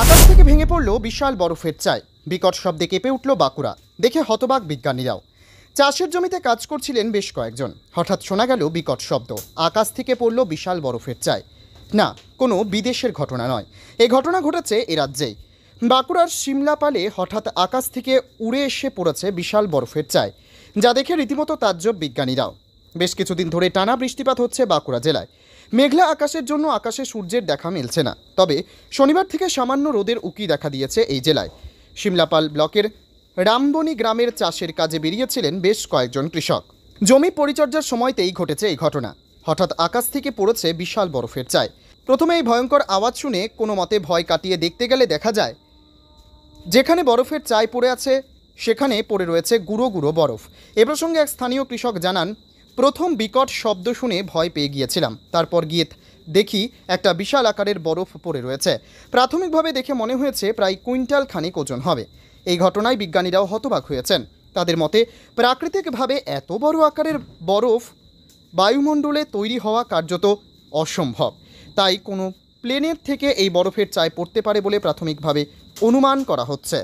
আকাশ থেকে ভেঙে পড়ল বিশাল বরফের চাই। বিকট শব্দে কেঁপে উঠল বাঁকুড়া। দেখে হতবাক বিজ্ঞানীরাও। চাষের জমিতে কাজ করছিলেন বেশ কয়েকজন। হঠাৎ শোনা গেল বিকট শব্দ। আকাশ থেকে পড়ল বিশাল বরফের চাই। না, কোনো বিদেশের ঘটনা নয়, এই ঘটনা ঘটেছে এ রাজ্যেই। বাঁকুড়ার সিমলাপালে হঠাৎ আকাশ থেকে উড়ে এসে পড়েছে বিশাল বরফের চাই, যা দেখে রীতিমতো তাজ্জব বিজ্ঞানীরাও। বেশ কিছুদিন ধরে টানা বৃষ্টিপাত হচ্ছে বাঁকুড়া জেলায়। মেঘলা আকাশের জন্য আকাশে সূর্যের দেখা মিলছে না। তবে শনিবার থেকে সামান্য রোদের উকি দেখা দিয়েছে এই জেলায়। সিমলাপাল ব্লকের রামবনি গ্রামের চাষের কাজে বেরিয়েছিলেন বেশ কয়েকজন কৃষক। জমি পরিচর্যার সময়তেই ঘটেছে এই ঘটনা। হঠাৎ আকাশ থেকে পড়েছে বিশাল বরফের চাই। প্রথমে এই ভয়ঙ্কর আওয়াজ শুনে কোনো মতে ভয় কাটিয়ে দেখতে গেলে দেখা যায় যেখানে বরফের চাই পড়ে আছে সেখানে পড়ে রয়েছে গুঁড়ো গুঁড়ো বরফ। এ প্রসঙ্গে এক স্থানীয় কৃষক জানান, প্রথম বিকট শব্দ শুনে ভয় পেয়ে গিয়েছিলাম, তারপর গিয়ে দেখি একটা বিশাল আকারের বরফ পড়ে রয়েছে। প্রাথমিকভাবে দেখে মনে হয়েছে প্রায় কুইন্টাল খানিক ওজন হবে। এই ঘটনায় বিজ্ঞানীরাও হতবাক হয়েছেন। তাদের মতে প্রাকৃতিকভাবে এত বড় আকারের বরফ বায়ুমণ্ডলে তৈরি হওয়া কার্যত অসম্ভব। তাই কোনো প্লেনের থেকে এই বরফের চাই পড়তে পারে বলে প্রাথমিকভাবে অনুমান করা হচ্ছে।